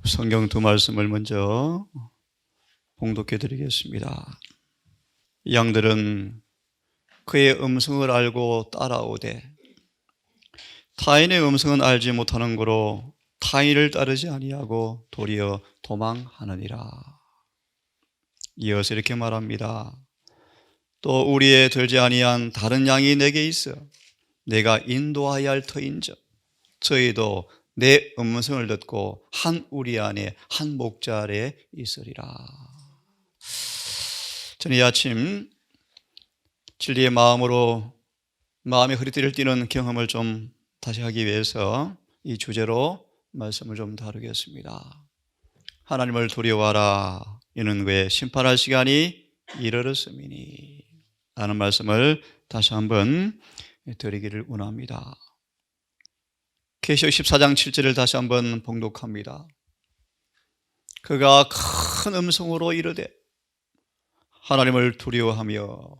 성경 두 말씀을 먼저 봉독해 드리겠습니다. 양들은 그의 음성을 알고 따라오되 타인의 음성은 알지 못하는 고로 타인을 따르지 아니하고 도리어 도망하느니라. 이어서 이렇게 말합니다. 또 우리의 들지 아니한 다른 양이 내게 있어 내가 인도하여야 할 터인즉 저희도 내 음성을 듣고 한 우리 안에 한 목자 아래 있으리라. 저는 이 아침 진리의 마음으로 마음의 허리띠를 띠는 경험을 좀 다시 하기 위해서 이 주제로 말씀을 좀 다루겠습니다. 하나님을 두려워하라. 이는 왜 심판할 시간이 이르렀음이니 라는 말씀을 다시 한번 드리기를 원합니다. 계시록 14장 7절을 다시 한번 봉독합니다. 그가 큰 음성으로 이르되 하나님을 두려워하며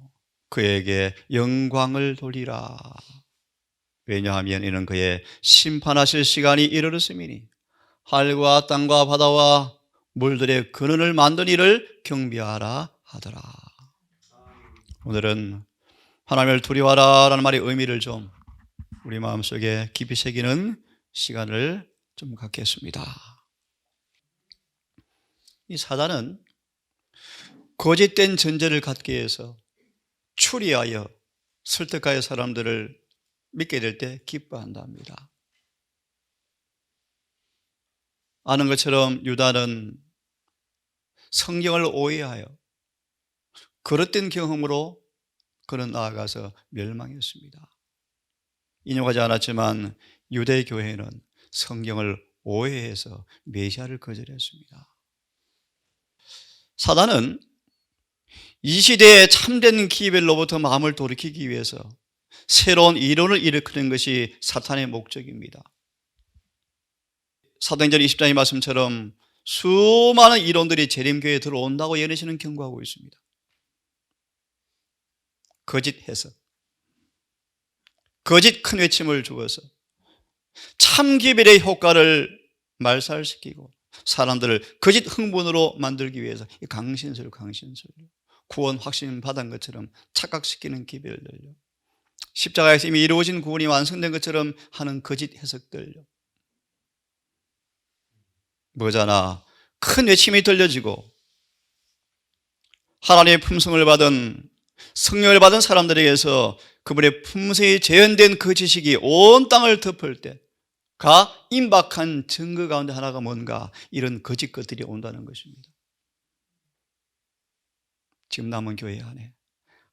그에게 영광을 돌리라. 왜냐하면 이는 그의 심판하실 시간이 이르렀음이니 하늘과 땅과 바다와 물들의 근원을 만든 이를 경배하라 하더라. 오늘은 하나님을 두려워하라 라는 말의 의미를 좀 우리 마음속에 깊이 새기는 시간을 좀 갖겠습니다. 이 사단은 거짓된 전제를 갖기 위해서 추리하여 설득하여 사람들을 믿게 될 때 기뻐한답니다. 아는 것처럼 유다는 성경을 오해하여 그릇된 경험으로 그는 나아가서 멸망했습니다. 인용하지 않았지만 유대교회는 성경을 오해해서 메시아를 거절했습니다. 사단은 이 시대의 참된 기별로부터 마음을 돌이키기 위해서 새로운 이론을 일으키는 것이 사탄의 목적입니다. 사도행전 20장의 말씀처럼 수많은 이론들이 재림교회에 들어온다고 예언하시는 경고하고 있습니다. 거짓 해석, 거짓 큰 외침을 주어서 참 기별의 효과를 말살시키고 사람들을 거짓 흥분으로 만들기 위해서 강신설 구원 확신 받은 것처럼 착각시키는 기별들요, 십자가에서 이미 이루어진 구원이 완성된 것처럼 하는 거짓 해석들요, 뭐잖아 큰 외침이 들려지고 하나님의 품성을 받은 성령을 받은 사람들에게서 그분의 품성이 재현된 그 지식이 온 땅을 덮을 때가 임박한 증거 가운데 하나가 뭔가 이런 거짓 것들이 온다는 것입니다. 지금 남은 교회 안에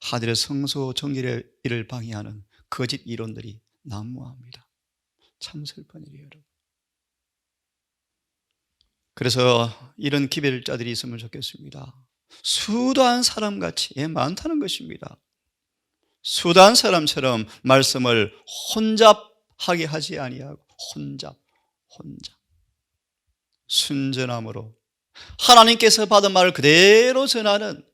하늘의 성소 정결의 일을 방해하는 거짓 이론들이 난무합니다. 참 슬픈 일이에요, 여러분. 그래서 이런 기별자들이 있으면 좋겠습니다. 수도한 사람같이 많다는 것입니다. 수도한 사람처럼 말씀을 혼잡하게 하지 아니하고 혼잡 순전함으로 하나님께서 받은 말을 그대로 전하는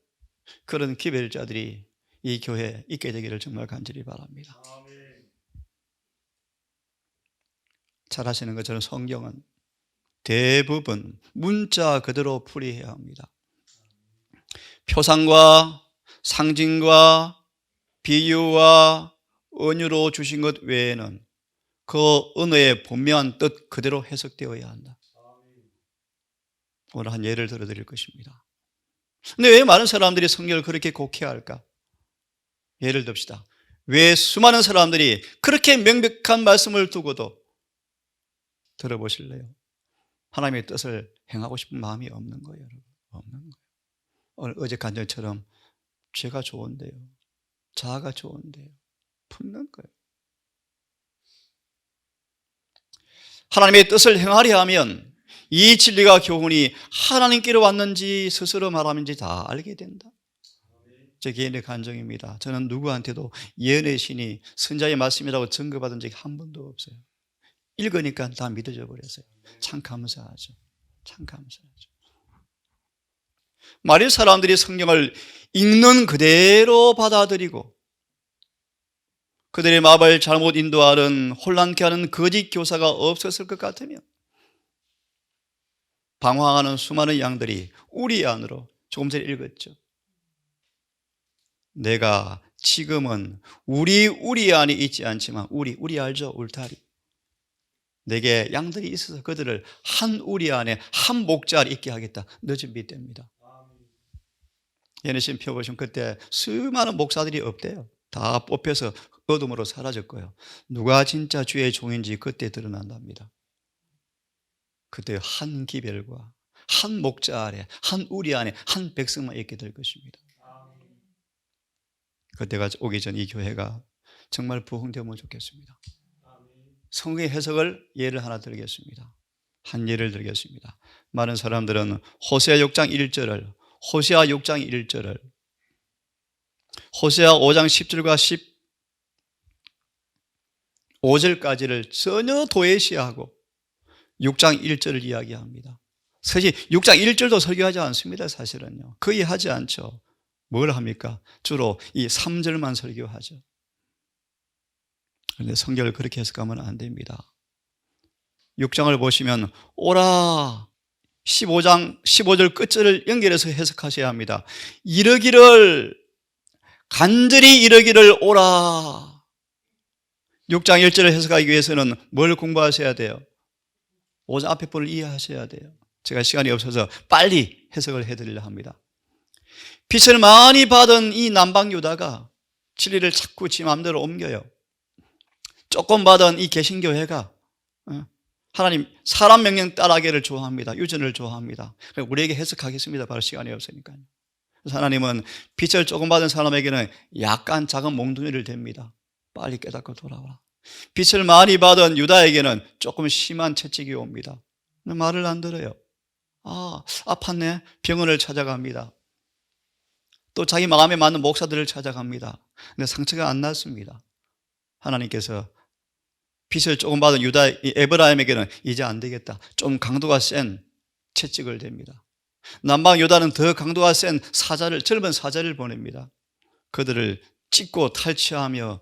그런 기별자들이 이 교회에 있게 되기를 정말 간절히 바랍니다. 잘 아시는 것처럼 성경은 대부분 문자 그대로 풀이해야 합니다. 표상과 상징과 비유와 은유로 주신 것 외에는 그 언어의 분명한 뜻 그대로 해석되어야 한다. 오늘 한 예를 들어 드릴 것입니다. 근데 왜 많은 사람들이 성경을 그렇게 곡해할까? 예를 듭시다. 왜 수많은 사람들이 그렇게 명백한 말씀을 두고도 들어보실래요? 하나님의 뜻을 행하고 싶은 마음이 없는 거예요, 여러분. 없는 거예요. 오늘 어제 간절처럼 죄가 좋은데요, 자아가 좋은데요, 품는 거예요. 하나님의 뜻을 행하려 하면 이 진리가 교훈이 하나님께로 왔는지 스스로 말하는지 다 알게 된다. 제 개인의 간증입니다. 저는 누구한테도 예언의 신이 선자의 말씀이라고 증거받은 적이 한 번도 없어요. 읽으니까 다 믿어져 버렸어요. 참 감사하죠. 참 감사하죠. 만일 사람들이 성경을 읽는 그대로 받아들이고 그들의 마음을 잘못 인도하는 혼란케 하는 거짓 교사가 없었을 것 같으면 방황하는 수많은 양들이 우리 안으로, 조금 전에 읽었죠. 내가 지금은 우리 안에 있지 않지만 우리 알죠? 울타리. 내게 양들이 있어서 그들을 한 우리 안에 한 목자 아래 있게 하겠다. 늦은 빛입니다. 예내신 펴보시면 그때 수많은 목사들이 없대요. 다 뽑혀서 어둠으로 사라졌고요. 누가 진짜 주의 종인지 그때 드러난답니다. 그때 한 기별과 한 목자 아래, 한 우리 안에 한 백성만 있게 될 것입니다. 그때가 오기 전 이 교회가 정말 부흥되면 좋겠습니다. 성경의 해석을 예를 하나 드리겠습니다. 한 예를 드리겠습니다. 많은 사람들은 호세아 6장 1절을 호세아 5장 10절과 15절까지를 전혀 도외시하고 6장 1절을 이야기합니다. 사실 6장 1절도 설교하지 않습니다. 사실은요. 거의 하지 않죠. 뭘 합니까? 주로 이 3절만 설교하죠. 그런데 성경을 그렇게 해석하면 안 됩니다. 6장을 보시면 오라 15절 끝절을 연결해서 해석하셔야 합니다. 간절히 이르기를 오라. 6장 1절을 해석하기 위해서는 뭘 공부하셔야 돼요? 5장 앞에 부분을 이해하셔야 돼요. 제가 시간이 없어서 빨리 해석을 해드리려 합니다. 빛을 많이 받은 이 남방 유다가 진리를 자꾸 지 마음대로 옮겨요. 조금 받은 이 개신교회가 하나님 사람 명령 따라하기를 좋아합니다. 유전을 좋아합니다. 우리에게 해석하겠습니다. 바로 시간이 없으니까요. 그래서 하나님은 빛을 조금 받은 사람에게는 약간 작은 몽둥이를 댑니다. 빨리 깨닫고 돌아오라. 빛을 많이 받은 유다에게는 조금 심한 채찍이 옵니다. 말을 안 들어요. 아팠네. 병원을 찾아갑니다. 또 자기 마음에 맞는 목사들을 찾아갑니다. 근데 상처가 안 났습니다. 하나님께서 빛을 조금 받은 유다 에브라임에게는 이제 안 되겠다. 좀 강도가 센 채찍을 댑니다. 남방 유다는 더 강도가 센 젊은 사자를 보냅니다. 그들을 찢고 탈취하며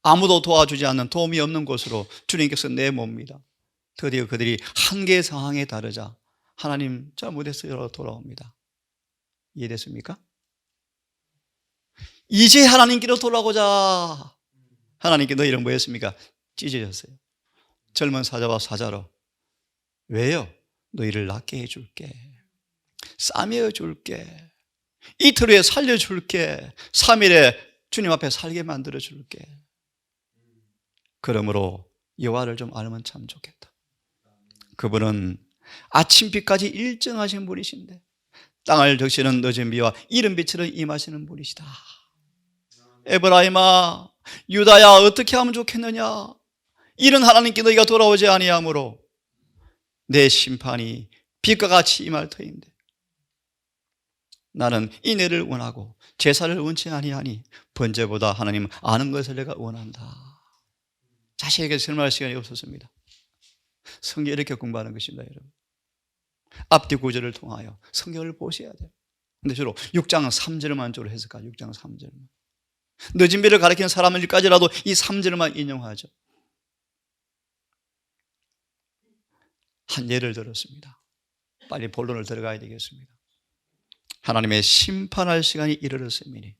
아무도 도와주지 않는 도움이 없는 곳으로 주님께서 내몹니다. 드디어 그들이 한계 상황에 다르자 하나님 잘못했어요 돌아옵니다. 이해됐습니까? 이제 하나님께로 돌아오자. 하나님께 너희는 뭐였습니까? 찢어졌어요. 젊은 사자와 사자로. 왜요? 너희를 낫게 해줄게. 싸매어 줄게. 이틀 후에 살려줄게. 3일에 주님 앞에 살게 만들어 줄게. 그러므로 여호와를 좀 알면 참 좋겠다. 그분은 아침빛까지 일정하신 분이신데 땅을 적시는 늦은 비와 이른 빛으로 임하시는 분이시다. 에브라임아, 유다야, 어떻게 하면 좋겠느냐? 이런 하나님께 너희가 돌아오지 아니하므로 내 심판이 빛과 같이 임할 터인데 나는 인애를 원하고 제사를 원치 아니하니 번제보다 하나님 아는 것을 내가 원한다. 자세하게 설명할 시간이 없었습니다. 성경 이렇게 공부하는 것입니다, 여러분. 앞뒤 구절을 통하여 성경을 보셔야 돼요. 근데 주로 6장 3절만 주로 해석하죠. 6장 3절만. 늦은 비를 가리키는 사람일까지라도 이 3절만 인용하죠. 한 예를 들었습니다. 빨리 본론을 들어가야 되겠습니다. 하나님의 심판할 시간이 이르렀으니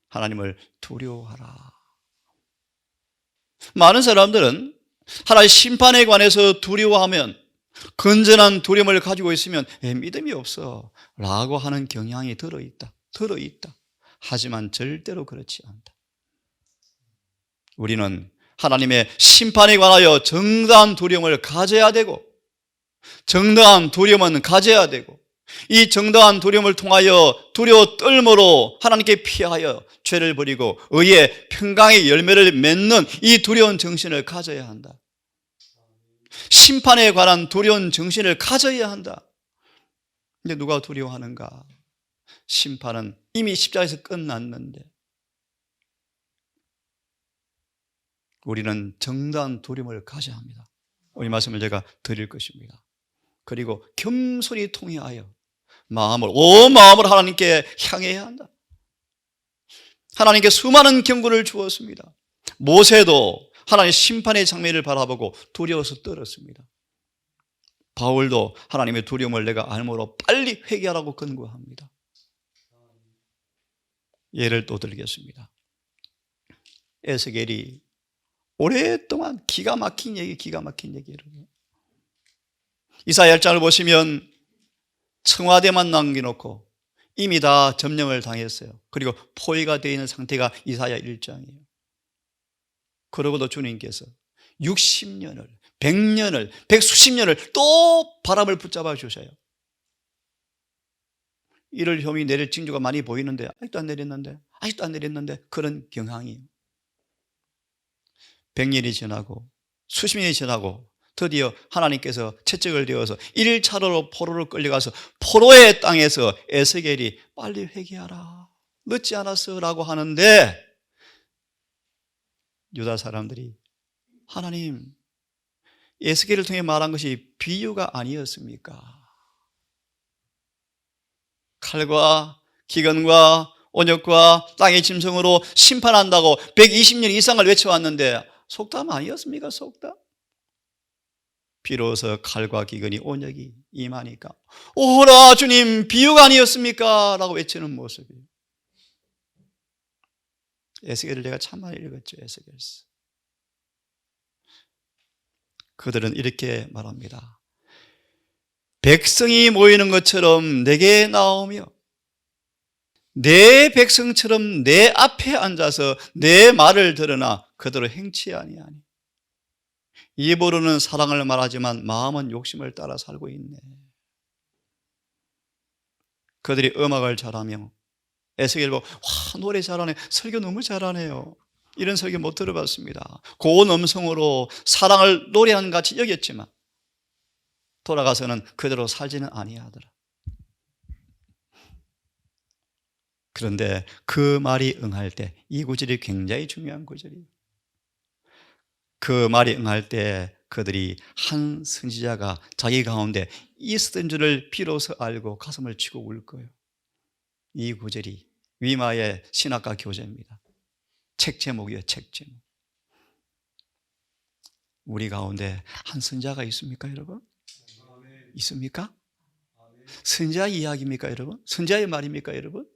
하나님을 두려워하라. 많은 사람들은 하나님의 심판에 관해서 두려워하면, 건전한 두려움을 가지고 있으면 믿음이 없어 라고 하는 경향이 들어있다. 하지만 절대로 그렇지 않다. 우리는 하나님의 심판에 관하여 정당한 두려움을 가져야 되고, 정당한 두려움은 가져야 되고, 이 정당한 두려움을 통하여 두려워 떨므로 하나님께 피하여 죄를 버리고 의의 평강의 열매를 맺는 이 두려운 정신을 가져야 한다. 심판에 관한 두려운 정신을 가져야 한다. 근데 누가 두려워하는가? 심판은 이미 십자가에서 끝났는데 우리는 정당한 두려움을 가져야 합니다. 이 말씀을 제가 드릴 것입니다. 그리고 겸손히 통회하여 온 마음을 하나님께 향해야 한다. 하나님께 수많은 경고를 주었습니다. 모세도 하나님의 심판의 장면을 바라보고 두려워서 떨었습니다. 바울도 하나님의 두려움을 내가 알므로 빨리 회개하라고 권고합니다. 예를 또 들겠습니다. 에스겔이 오랫동안 기가 막힌 얘기를 이사야 1장을 보시면 청와대만 남겨놓고 이미 다 점령을 당했어요. 그리고 포위가 되어 있는 상태가 이사야 1장이에요. 그러고도 주님께서 60년을 100년을 100수십 년을 또 바람을 붙잡아 주셔요. 이를 혐의 내릴 징조가 많이 보이는데 아직도 안 내렸는데 그런 경향이에요. 100년이 지나고 수십 년이 지나고 드디어 하나님께서 채찍을 대어서 1차로로 포로로 끌려가서 포로의 땅에서 에스겔이 빨리 회개하라, 늦지 않았어 라고 하는데 유다 사람들이 하나님, 에스겔을 통해 말한 것이 비유가 아니었습니까? 칼과 기근과 온역과 땅의 짐승으로 심판한다고 120년 이상을 외쳐왔는데 속담 아니었습니까? 속담? 비로소 칼과 기근이 온역이 임하니까 오라 주님 비유가 아니었습니까? 라고 외치는 모습이에요. 에스겔을 내가 참 많이 읽었죠. 에스겔서. 그들은 이렇게 말합니다. 백성이 모이는 것처럼 내게 나오며 내 백성처럼 내 앞에 앉아서 내 말을 들으나 그대로 행치 아니하니 입으로는 사랑을 말하지만 마음은 욕심을 따라 살고 있네. 그들이 음악을 잘하며 에스겔 보고 와 노래 잘하네, 설교 너무 잘하네요. 이런 설교 못 들어봤습니다. 고운 음성으로 사랑을 노래하는 같이 여겼지만 돌아가서는 그대로 살지는 아니하더라. 그런데 그 말이 응할 때, 이 구절이 굉장히 중요한 구절이에요. 그 말이 응할 때 그들이 한 선지자가 자기 가운데 있었던 줄을 비로소 알고 가슴을 치고 울 거예요. 이 구절이 위마의 신학과 교재입니다. 책 제목이에요. 책 제목. 우리 가운데 한 선지자가 있습니까 여러분? 있습니까? 선지자 이야기입니까 여러분? 선지자의 말입니까 여러분?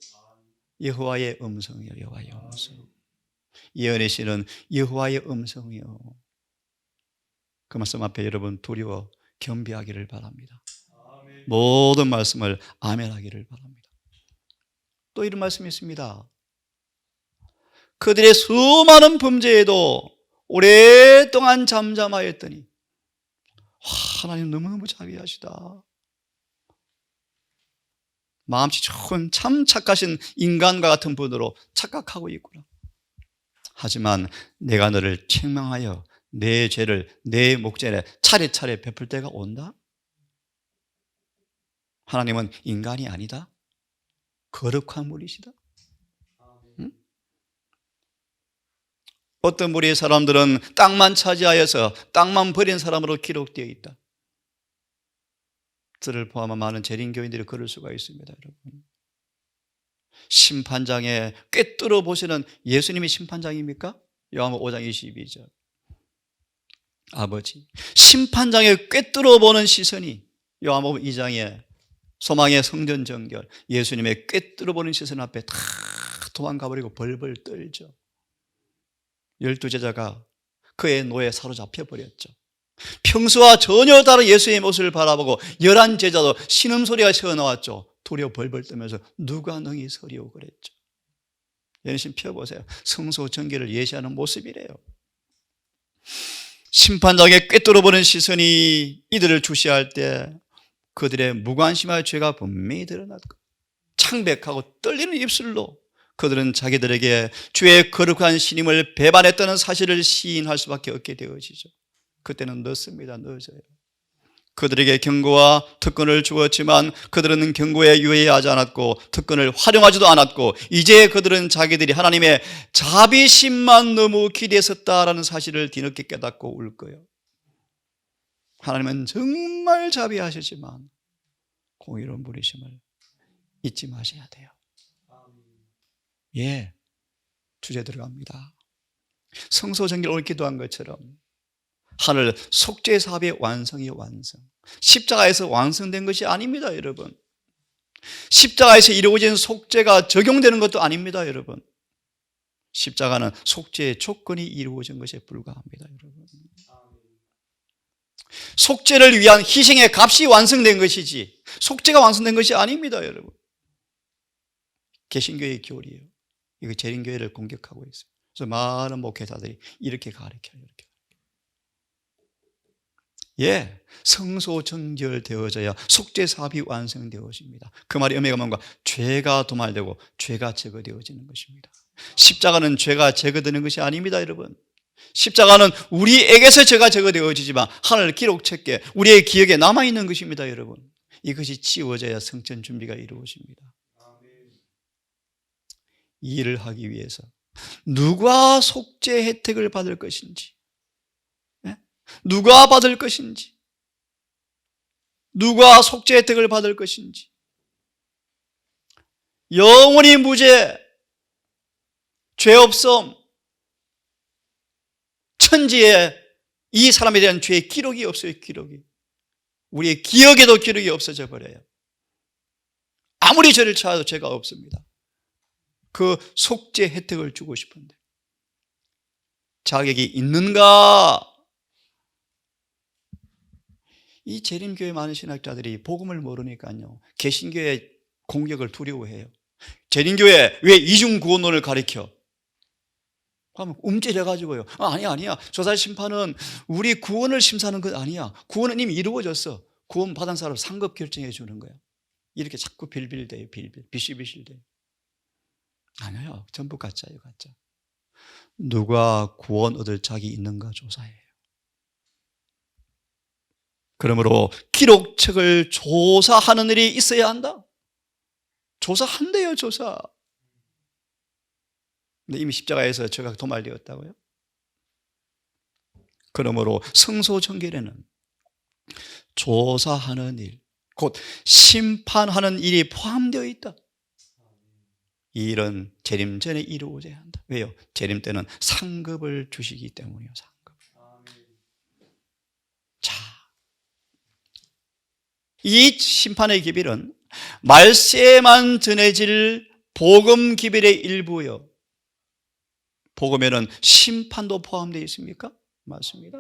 여호와의 음성이요. 여호와의 음성. 예언의 씨는 여호와의 음성이요. 그 말씀 앞에 여러분 두려워 겸비하기를 바랍니다. 모든 말씀을 아멘하기를 바랍니다. 또 이런 말씀이 있습니다. 그들의 수많은 범죄에도 오랫동안 잠잠하였더니 하나님 너무너무 자비하시다. 마음씨 좋은 참 착하신 인간과 같은 분으로 착각하고 있구나. 하지만 내가 너를 책망하여 내 죄를 내 목전에 차례차례 베풀 때가 온다. 하나님은 인간이 아니다. 거룩한 분이시다. 응? 어떤 무리의 사람들은 땅만 차지하여서 땅만 버린 사람으로 기록되어 있다. 저를 포함한 많은 재림교인들이 그럴 수가 있습니다. 여러분, 심판장에 꿰뚫어 보시는 예수님이 심판장입니까? 요한복음 5장 22절. 아버지, 심판장에 꿰뚫어 보는 시선이 요한복음 2장에 소망의 성전 정결, 예수님의 꿰뚫어 보는 시선 앞에 다 도망가 버리고 벌벌 떨죠. 12제자가 그의 노예에 사로잡혀 버렸죠. 평소와 전혀 다른 예수의 모습을 바라보고 11제자도 신음소리가 새어나왔죠. 두려워 벌벌 떨면서 누가 능히 서리오 그랬죠. 연신 펴보세요. 성소 정결을 예시하는 모습이래요. 심판장에 꿰뚫어보는 시선이 이들을 주시할 때 그들의 무관심할 죄가 분명히 드러났고 창백하고 떨리는 입술로 그들은 자기들에게 주의 거룩한 신임을 배반했다는 사실을 시인할 수밖에 없게 되어지죠. 그때는 늦습니다. 늦어요. 그들에게 경고와 특권을 주었지만 그들은 경고에 유의하지 않았고 특권을 활용하지도 않았고 이제 그들은 자기들이 하나님의 자비심만 너무 기대했었다라는 사실을 뒤늦게 깨닫고 울 거예요. 하나님은 정말 자비하시지만 공의로운 분이심을 잊지 마셔야 돼요. 예, 주제 들어갑니다. 성소 정결 오늘 기도한 것처럼 하늘 속죄 사업의 완성이 완성. 십자가에서 완성된 것이 아닙니다, 여러분. 십자가에서 이루어진 속죄가 적용되는 것도 아닙니다, 여러분. 십자가는 속죄의 조건이 이루어진 것에 불과합니다, 여러분. 속죄를 위한 희생의 값이 완성된 것이지 속죄가 완성된 것이 아닙니다, 여러분. 개신교의 교리예요. 이거 재림교회를 공격하고 있어요. 그래서 많은 목회자들이 이렇게 가르쳐요. 예, 성소 정결되어져야 속죄 사업이 완성되어집니다. 그 말이 의미가 뭔가? 죄가 도말되고 죄가 제거되어지는 것입니다. 십자가는 죄가 제거되는 것이 아닙니다, 여러분. 십자가는 우리에게서 죄가 제거되어지지만 하늘 기록책에 우리의 기억에 남아있는 것입니다, 여러분. 이것이 지워져야 성전 준비가 이루어집니다. 이 일을 하기 위해서 누가 속죄 혜택을 받을 것인지, 누가 받을 것인지, 누가 속죄 혜택을 받을 것인지, 영원히 무죄, 죄 없음, 천지에 이 사람에 대한 죄의 기록이 없어요. 기록이. 우리의 기억에도 기록이 없어져 버려요. 아무리 죄를 찾아도 죄가 없습니다. 그 속죄 혜택을 주고 싶은데 자격이 있는가? 이 재림교회 많은 신학자들이 복음을 모르니까요, 개신교의 공격을 두려워해요. 재림교회 왜 이중구원론을 가르쳐? 그러면 움찔해가지고요. 아니야. 조사 심판은 우리 구원을 심사하는 것 아니야. 구원은 이미 이루어졌어. 구원 받은 사람 상급 결정해 주는 거야. 이렇게 자꾸 빌빌대요. 비실비실대요. 아니에요. 전부 가짜예요. 가짜. 누가 구원 얻을 자격이 있는가 조사해요. 그러므로 기록책을 조사하는 일이 있어야 한다. 조사한대요. 조사. 근데 이미 십자가에서 죄가 도말되었다고요. 그러므로 성소 정결에는 조사하는 일, 곧 심판하는 일이 포함되어 있다. 이 일은 재림 전에 이루어져야 한다. 왜요? 재림 때는 상급을 주시기 때문이요. 상급. 자, 이 심판의 기별은 말세만 전해질 복음 기별의 일부요. 복음에는 심판도 포함되어 있습니까? 맞습니다.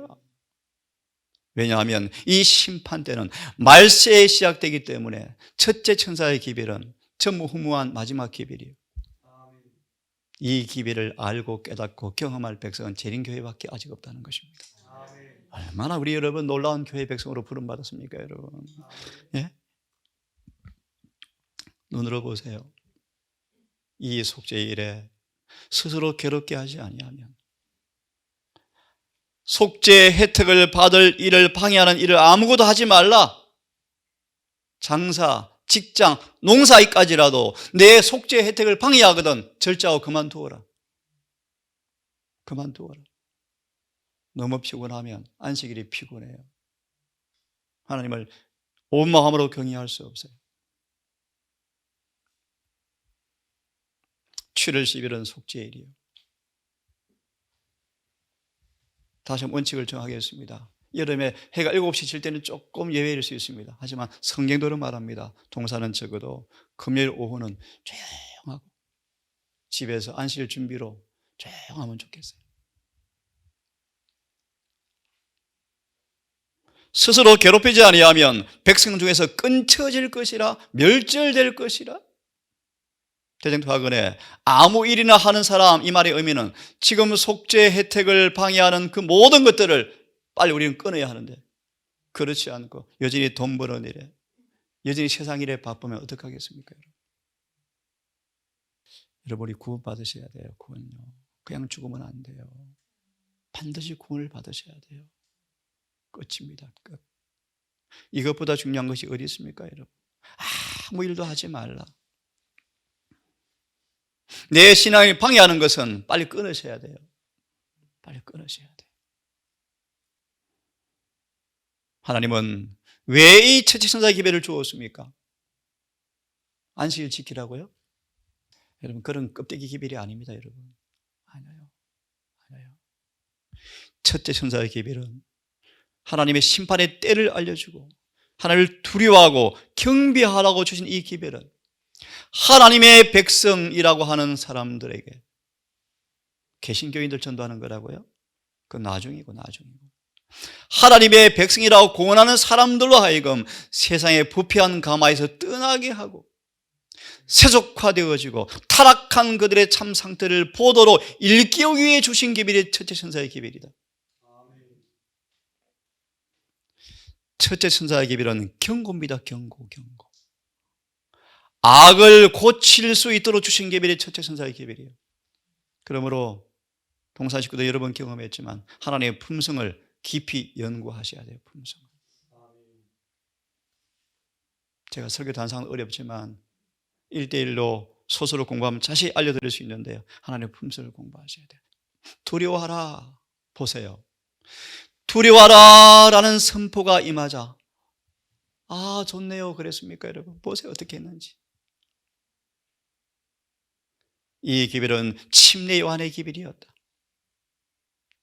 왜냐하면 이 심판 때는 말세에 시작되기 때문에 첫째 천사의 기별은 전무후무한 마지막 기별이에요. 이 기별을 알고 깨닫고 경험할 백성은 재림교회밖에 아직 없다는 것입니다. 얼마나 우리 여러분 놀라운 교회 백성으로 부름받았습니까, 여러분? 예? 눈으로 보세요. 이 속죄 일에 스스로 괴롭게 하지 아니하면, 속죄 혜택을 받을 일을 방해하는 일을 아무것도 하지 말라. 장사, 직장, 농사까지라도 내 속죄 혜택을 방해하거든 절제하고 그만두어라. 그만두어라. 너무 피곤하면 안식일이 피곤해요. 하나님을 온 마음으로 경외할 수 없어요. 7월 10일은 속죄일이에요. 다시 한번 원칙을 정하겠습니다. 여름에 해가 7시 질 때는 조금 예외일 수 있습니다. 하지만 성경대로 말합니다. 동사는 적어도 금요일 오후는 조용하고 집에서 안식일 준비로 조용하면 좋겠어요. 스스로 괴롭히지 아니하면 백성 중에서 끊쳐질 것이라, 멸절될 것이라. 대정통학원에 아무 일이나 하는 사람, 이 말의 의미는 지금 속죄 혜택을 방해하는 그 모든 것들을 빨리 우리는 끊어야 하는데, 그렇지 않고 여전히 돈 버는 일에, 여전히 세상 일에 바쁘면 어떡하겠습니까? 여러분이 구원 받으셔야 돼요. 구원요. 그냥 죽으면 안 돼요. 반드시 구원을 받으셔야 돼요. 끝입니다. 끝. 이것보다 중요한 것이 어디 있습니까, 여러분? 아무 일도 하지 말라. 내 신앙을 방해하는 것은 빨리 끊으셔야 돼요. 빨리 끊으셔야 돼요. 하나님은 왜 이 첫째 천사 기별을 주었습니까? 안식일 지키라고요? 여러분, 그런 껍데기 기별이 아닙니다, 여러분. 아니에요. 첫째 천사의 기별은 하나님의 심판의 때를 알려주고 하나님을 두려워하고 경배하라고 주신 이 기별은 하나님의 백성이라고 하는 사람들에게, 개신교인들 전도하는 거라고요? 그건 나중이고. 하나님의 백성이라고 공언하는 사람들로 하여금 세상의 부패한 가마에서 떠나게 하고 세속화되어지고 타락한 그들의 참 상태를 보도로 일깨우기 위해 주신 기별이 첫째 천사의 기별이다. 첫째 천사의 기별은 경고입니다. 경고. 악을 고칠 수 있도록 주신 기별이 첫째 천사의 기별이에요. 그러므로 동산 식구도 여러 번 경험했지만 하나님의 품성을 깊이 연구하셔야 돼요. 품성을. 제가 설교도 항상 어렵지만 1대1로 소설을 공부하면 자세히 알려드릴 수 있는데요, 하나님의 품성을 공부하셔야 돼요. 두려워하라. 보세요. 두려워하라 라는 선포가 임하자, 아 좋네요 그랬습니까 여러분? 보세요 어떻게 했는지. 이 기별은 침례 요한의 기별이었다.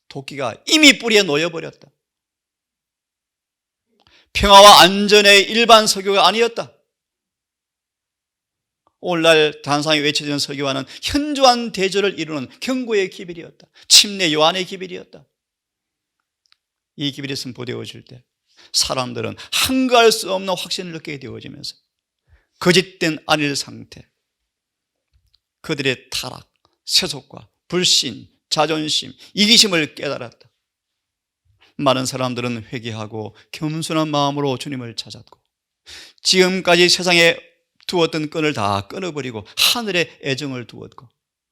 도끼가 이미 뿌리에 놓여버렸다. 평화와 안전의 일반 설교가 아니었다. 오늘날 단상에 외쳐지는 설교와는 현저한 대조를 이루는 경고의 기별이었다. 침례 요한의 기별이었다. 이 기별이 선포되어질 때 사람들은 한가할 수 없는 확신을 느끼게 되어지면서 거짓된 안일 상태, 그들의 타락, 세속과 불신, 자존심, 이기심을 깨달았다. 많은 사람들은 회개하고 겸손한 마음으로 주님을 찾았고 지금까지 세상에 두었던 끈을 다 끊어버리고 하늘의 애정을 두었고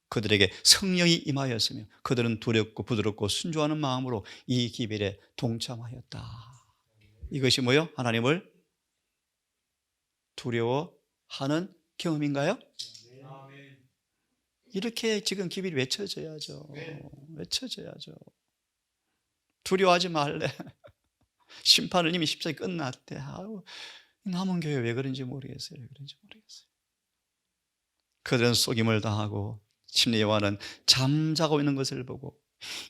그들에게 성령이 임하였으며 그들은 두렵고 부드럽고 순종하는 마음으로 이 기별에 동참하였다. 이것이 뭐요? 하나님을 두려워하는 경험인가요? 이렇게 지금 기별이 외쳐져야죠. 외쳐져야죠. 두려워하지 말래. 심판은 이미 십자가에 끝났대. 아유, 남은 교회 왜 그런지 모르겠어요. 그들은 속임을 당하고 침례 요한은 잠자고 있는 것을 보고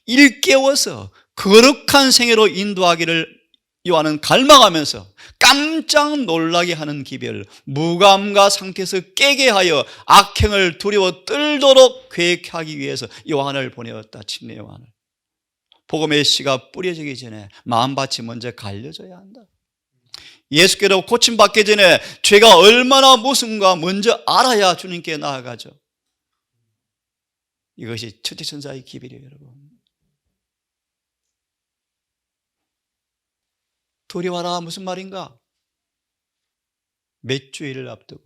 일깨워서 거룩한 생애로 인도하기를 요한은 갈망하면서 깜짝 놀라게 하는 기별, 무감과 상태에서 깨게 하여 악행을 두려워 떨도록 계획하기 위해서 요한을 보내었다. 침례 요한을. 복음의 씨가 뿌려지기 전에 마음밭이 먼저 갈려져야 한다. 예수께로 고침받기 전에 죄가 얼마나 무슨가 먼저 알아야 주님께 나아가죠. 이것이 첫째 천사의 기별이에요, 여러분. 두려워하라 무슨 말인가? 몇 주일을 앞두고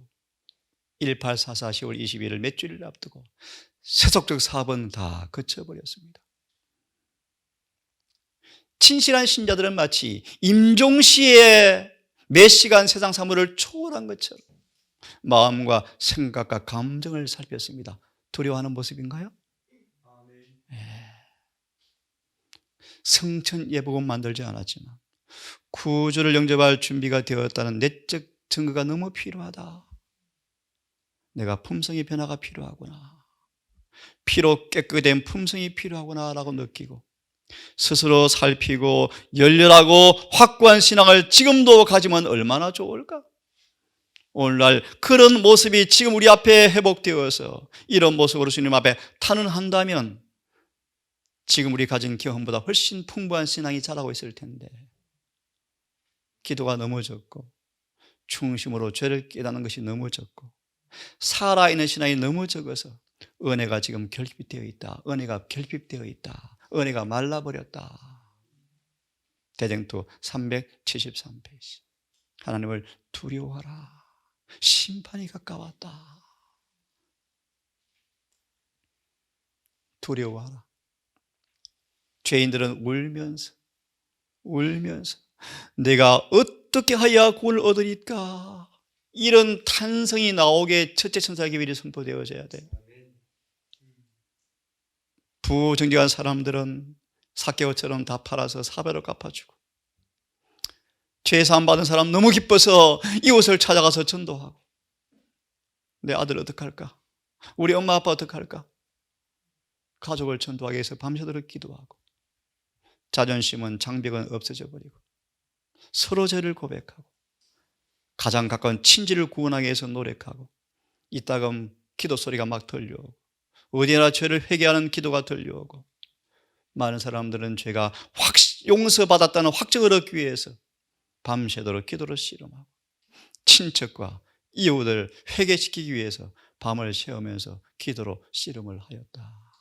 1844 10월 22일 몇 주일을 앞두고 세속적 사업은 다 그쳐버렸습니다. 진실한 신자들은 마치 임종시에 몇 시간 세상 사물을 초월한 것처럼 마음과 생각과 감정을 살폈습니다. 두려워하는 모습인가요? 성천 예복은 만들지 않았지만 구주를 영접할 준비가 되었다는 내적 증거가 너무 필요하다. 내가 품성의 변화가 필요하구나, 피로 깨끗된 품성이 필요하구나 라고 느끼고 스스로 살피고 열렬하고 확고한 신앙을 지금도 가지면 얼마나 좋을까? 오늘날 그런 모습이 지금 우리 앞에 회복되어서 이런 모습으로 주님 앞에 탄원한다면 지금 우리 가진 경험보다 훨씬 풍부한 신앙이 자라고 있을 텐데 기도가 너무 적고 중심으로 죄를 깨닫는 것이 너무 적고 살아있는 신앙이 너무 적어서 은혜가 지금 결핍되어 있다. 은혜가 결핍되어 있다. 은혜가 말라버렸다. 대쟁투 373페이지. 하나님을 두려워하라. 심판이 가까웠다. 두려워하라. 죄인들은 울면서 내가 어떻게 하여야 구원을 얻으리까? 이런 탄성이 나오게 첫째 천사의 기별이 선포되어져야 돼. 부정직한 사람들은 삭개오처럼 다 팔아서 사배로 갚아주고 죄사함 받은 사람 너무 기뻐서 이웃을 찾아가서 전도하고 내 아들 어떡할까? 우리 엄마 아빠 어떡할까? 가족을 전도하기 위해서 밤새도록 기도하고 자존심은 장벽은 없어져 버리고 서로 죄를 고백하고 가장 가까운 친지를 구원하기 위해서 노력하고 이따금 기도 소리가 막 들려오고 어디나 죄를 회개하는 기도가 들려오고 많은 사람들은 죄가 용서받았다는 확증을 얻기 위해서 밤새도록 기도를 씨름하고 친척과 이웃을 회개시키기 위해서 밤을 새우면서 기도로 씨름을 하였다.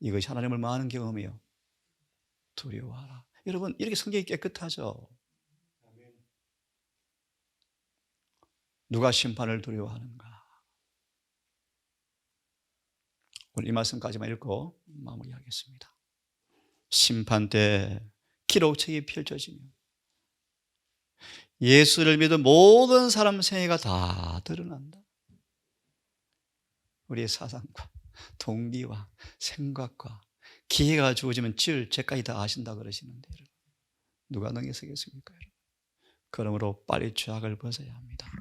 이것이 하나님을 많은 경험이요. 두려워하라. 여러분, 이렇게 성경이 깨끗하죠. 누가 심판을 두려워하는가? 오늘 이 말씀까지만 읽고 마무리하겠습니다. 심판 때 기록책이 펼쳐지면 예수를 믿은 모든 사람 생애가 다 드러난다. 우리의 사상과 동기와 생각과 기회가 주어지면 지을 죄까지 다 아신다 그러시는데 여러분, 누가 능히 서겠습니까? 여러분? 그러므로 빨리 죄악을 벗어야 합니다.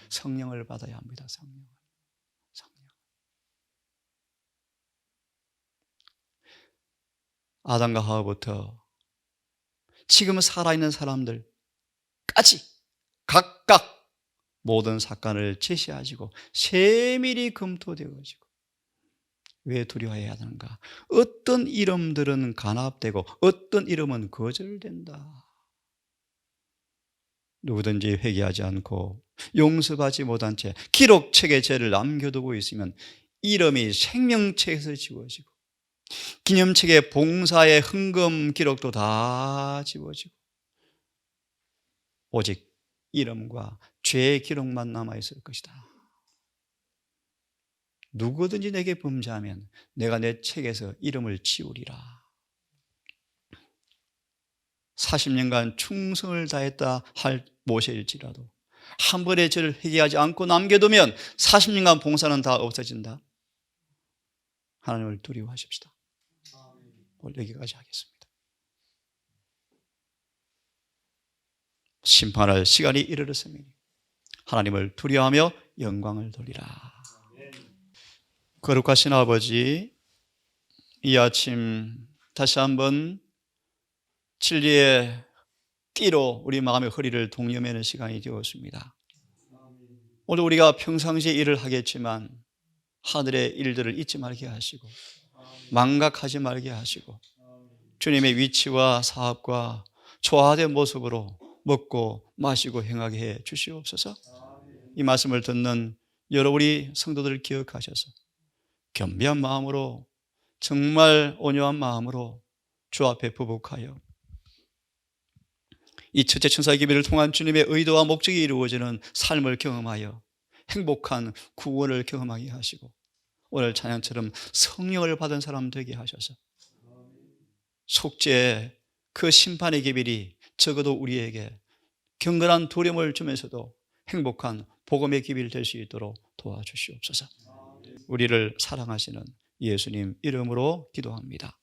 성령을 받아야 합니다. 성령. 아담과 하와부터 지금 살아있는 사람들까지 각각 모든 사건을 제시하시고 세밀히 검토되어지고 왜 두려워해야 하는가? 어떤 이름들은 간합되고 어떤 이름은 거절된다. 누구든지 회개하지 않고 용서받지 못한 채 기록책에 죄를 남겨두고 있으면 이름이 생명책에서 지워지고 기념책의 봉사의 흥금 기록도 다 지워지고 오직 이름과 죄의 기록만 남아있을 것이다. 누구든지 내게 범죄하면 내가 내 책에서 이름을 지우리라. 40년간 충성을 다했다 할 모세일지라도 한 번의 죄를 회개하지 않고 남겨두면 40년간 봉사는 다 없어진다. 하나님을 두려워하십시다. 오늘 여기까지 하겠습니다. 심판할 시간이 이르렀으니 하나님을 두려워하며 영광을 돌리라. 거룩하신 아버지, 이 아침 다시 한번 진리의 띠로 우리 마음의 허리를 동여매는 시간이 되었습니다. 오늘 우리가 평상시에 일을 하겠지만 하늘의 일들을 잊지 말게 하시고 망각하지 말게 하시고 주님의 위치와 사업과 조화된 모습으로 먹고 마시고 행하게 해 주시옵소서. 이 말씀을 듣는 여러 우리 성도들을 기억하셔서 겸비한 마음으로 정말 온유한 마음으로 주 앞에 부복하여 이 첫째 천사의 기별을 통한 주님의 의도와 목적이 이루어지는 삶을 경험하여 행복한 구원을 경험하게 하시고 오늘 찬양처럼 성령을 받은 사람 되게 하셔서 속죄의 그 심판의 기별이 적어도 우리에게 경건한 두려움을 주면서도 행복한 복음의 기별이 될 수 있도록 도와주시옵소서. 우리를 사랑하시는 예수님 이름으로 기도합니다.